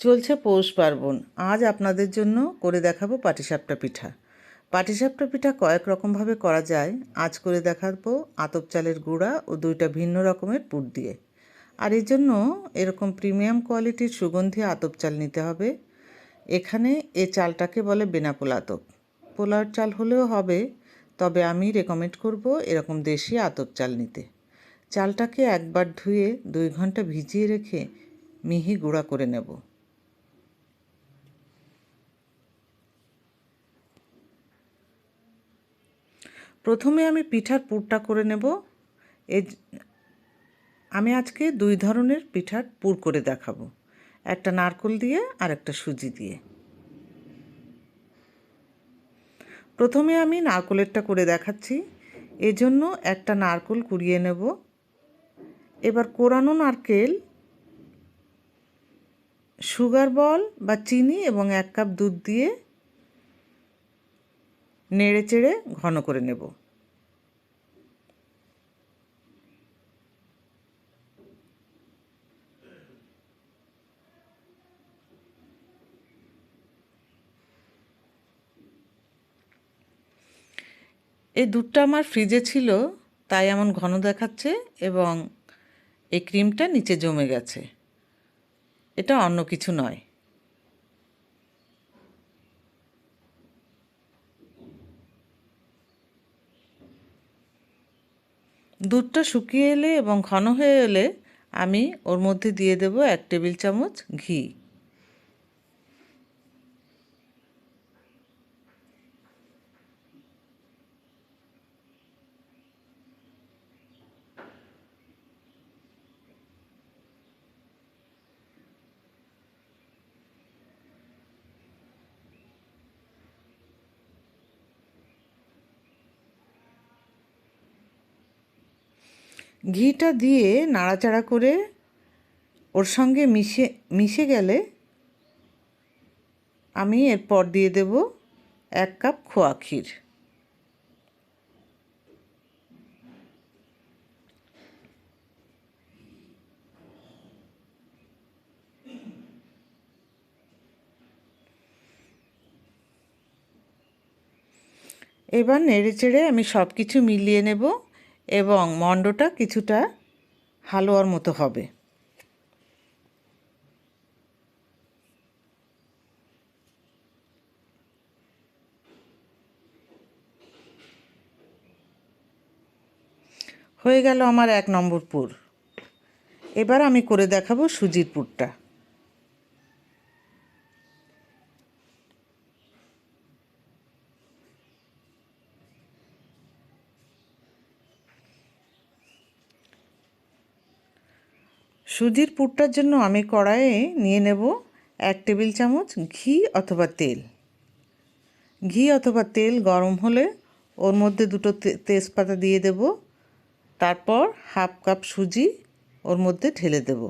চলছে পৌষ পার্বণ। আজ আপনাদের জন্য করে দেখাবো পাটিসাপটা পিঠা। পাটিসাপটা পিঠা কয়েক রকমভাবে করা যায়। আজ করে দেখাবো আতপ চালের গুঁড়া ও 2টা ভিন্ন রকমের পুর দিয়ে। আর এর জন্য এরকম প্রিমিয়াম কোয়ালিটির সুগন্ধি আতপ চাল নিতে হবে। এখানে এ চালটাকে বলে বেনাপোল আতপ। পোলার চাল হলেও হবে, তবে আমি রেকমেন্ড করব এরকম দেশি আতপ চাল নিতে। চালটাকে একবার ধুয়ে 2 ঘন্টা ভিজিয়ে রেখে মিহি গুঁড়া করে নেব। প্রথমে আমি পিঠার পুরটা করে নেব। আমি আজকে 2 ধরনের পিঠার পুর করে দেখাবো, একটা নারকেল দিয়ে আর একটা সুজি দিয়ে। প্রথমে আমি নারকেলেরটা করে দেখাচ্ছি। এজন্য একটা নারকেল কুড়িয়ে নেব। এবার কোরানো নারকেল, সুগার বল বা চিনি এবং 1 কাপ দুধ দিয়ে নেড়ে চেড়ে ঘন করে নেব। এই দুধটা আমার ফ্রিজে ছিল, তাই এমন ঘন দেখাচ্ছে এবং এই ক্রিমটা নিচে জমে গেছে। এটা অন্য কিছু নয়। দুধটা শুকিয়ে এলে এবং ঘন হয়ে এলে আমি ওর মধ্যে দিয়ে দেব 1 টেবিল চামচ ঘি। ঘিটা দিয়ে নাড়াচাড়া করে ওর সঙ্গে মিশে গেলে আমি এরপর দিয়ে দেব 1 কাপ খোয়া ক্ষীর। এবার নেড়েচেড়ে আমি সব কিছু মিলিয়ে নেব এবং মণ্ডটা কিছুটা হালুয়ার মতো হবে। হয়ে গেল আমার 1 নম্বর পুর। এবার আমি করে দেখাবো সুজির পুরটা। সুজির পুরটার জন্য আমি কড়াইয়ে নিয়ে নেব 1 টেবিল চামচ ঘি অথবা তেল। ঘি অথবা তেল গরম হলে ওর মধ্যে 2টো তেজপাতা দিয়ে দেব। তারপর 1/2 কাপ সুজি ওর মধ্যে ঢেলে দেব।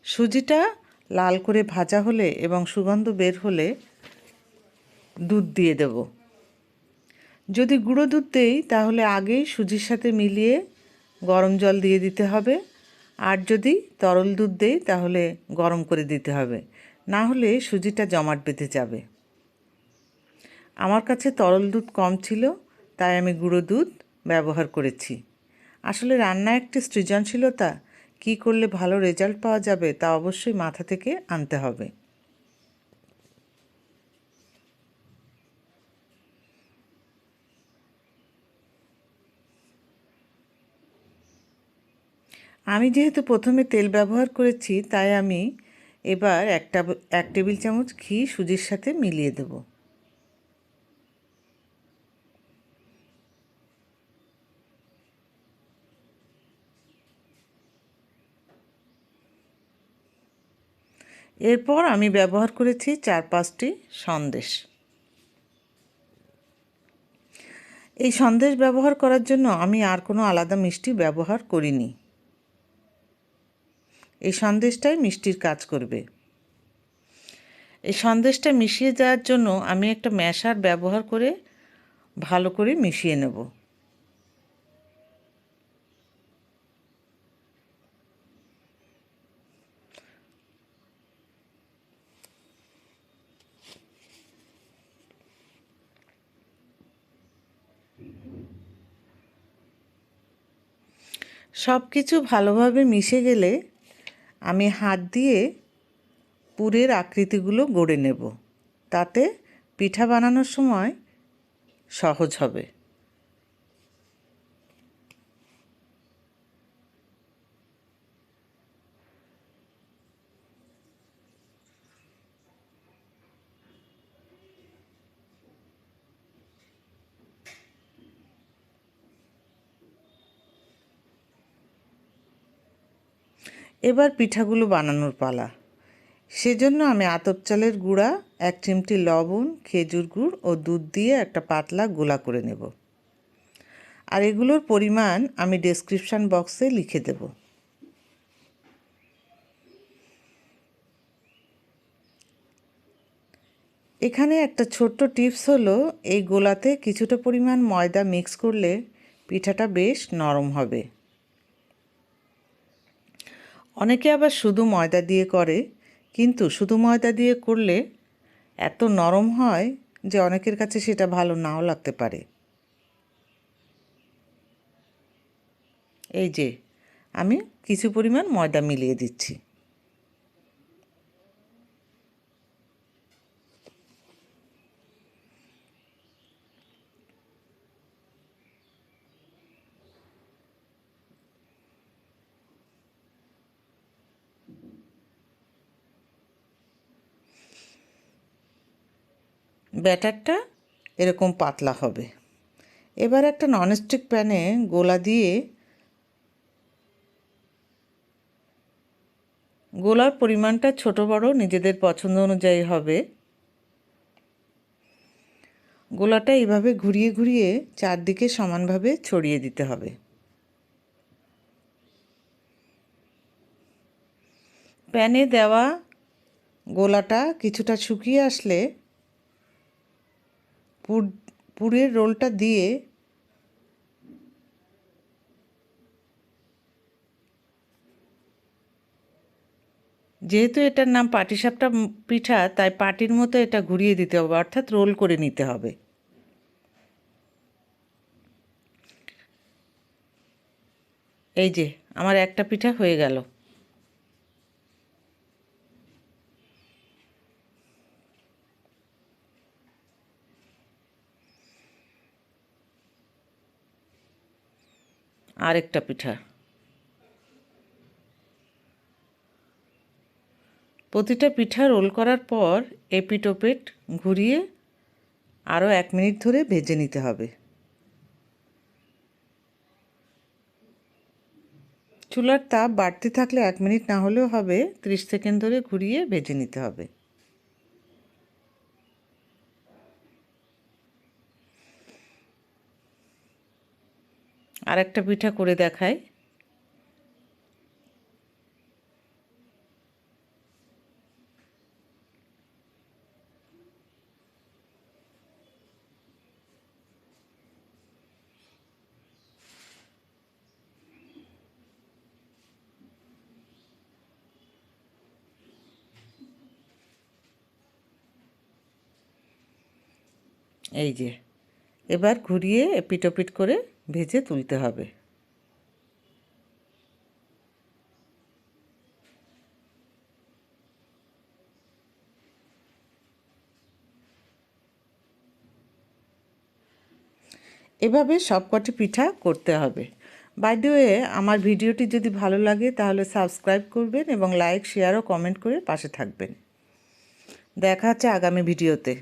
সুজিটা লাল করে ভাজা হলে এবং সুগন্ধ বের হলে দুধ দিয়ে দেব। যদি গুঁড়ো দুধ দেই তাহলে আগেই সুজির সাথে মিলিয়ে গরম জল দিয়ে দিতে হবে, আর যদি তরল দুধ দেই তাহলে গরম করে দিতে হবে, না হলে সুজিটা জমাট বেঁধে যাবে। আমার কাছে তরল দুধ কম ছিল, তাই আমি গুঁড়ো দুধ ব্যবহার করেছি। আসলে রান্না একটি সৃজনশীলতা, কী করলে ভালো রেজাল্ট পাওয়া যাবে তা অবশ্যই মাথা থেকে আনতে হবে। আমি যেহেতু প্রথমে তেল ব্যবহার করেছি, তাই আমি এবার 1 টেবিল চামচ ঘি সুজির সাথে মিলিয়ে দেব। এরপর আমি ব্যবহার করেছি 4-5টি সন্দেশ। এই সন্দেশ ব্যবহার করার জন্য আমি আর কোনো আলাদা মিষ্টি ব্যবহার করিনি। এই সন্দেশটাই মিষ্টির কাজ করবে। এই সন্দেশটা মিশিয়ে দেওয়ার জন্য আমি একটা ম্যাশার ব্যবহার করে ভালো করে মিশিয়ে নেব। সব কিছু ভালোভাবে মিশে গেলে আমি হাত দিয়ে পুরের আকৃতিগুলো গড়ে নেব, তাতে পিঠা বানানোর সময় সহজ হবে। এবার পিঠাগুলো বানানোর পালা। সেজন্য আমি আতপ চালের গুঁড়া, 1 চিমটি লবণ, খেজুর গুড় ও দুধ দিয়ে একটা পাতলা গোলা করে নেব। আর এগুলোর পরিমাণ আমি ডেসক্রিপশান বক্সে লিখে দেব। এখানে একটা ছোট্ট টিপস হলো, এই গোলাতে কিছুটা পরিমাণ ময়দা মিক্স করলে পিঠাটা বেশ নরম হবে। অনেকে আবার শুধু ময়দা দিয়ে করে, কিন্তু শুধু ময়দা দিয়ে করলে এত নরম হয় যে অনেকের কাছে সেটা ভালো নাও লাগতে পারে। এই যে আমি কিছু পরিমাণ ময়দা মিলিয়ে দিচ্ছি। ব্যাটারটা এরকম পাতলা হবে। এবার একটা ননস্টিক প্যানে গোলা দিয়ে গোলার পরিমাণটা ছোট বড় নিজেদের পছন্দ অনুযায়ী হবে। গোলাটা এইভাবে ঘুরিয়ে ঘুরিয়ে চারদিকে সমানভাবে ছড়িয়ে দিতে হবে। প্যানে দেওয়া গোলাটা কিছুটা শুকিয়ে আসলে পুরের রোলটা দিয়ে যেহেতু এটার নাম পাটিসাপটা পিঠা, তাই পাটির মতো এটা ঘুরিয়ে দিতে হবে, অর্থাৎ রোল করে নিতে হবে। এই যে আমার একটা পিঠা হয়ে গেল। আরেকটা পিঠা। প্রতিটা পিঠা রোল করার পর এপিট ওপিট ঘুরিয়ে আরও 1 মিনিট ধরে ভেজে নিতে হবে। চুলার তাপ বাড়তি থাকলে 1 মিনিট না হলেও হবে, 30 সেকেন্ড ধরে ঘুরিয়ে ভেজে নিতে হবে। আরেকটা পিঠা করে দেখাই। এই যে এবার ঘুরিয়ে এপিট ওপিট করে ভেজে তুলতে হবে। এভাবে সবকটি পিঠা করতে হবে। বাই দ্য ওয়ে, আমার ভিডিওটি যদি ভালো লাগে তাহলে সাবস্ক্রাইব করবেন এবং লাইক, শেয়ার ও কমেন্ট করে পাশে থাকবেন। দেখা হচ্ছে আগামী ভিডিওতে।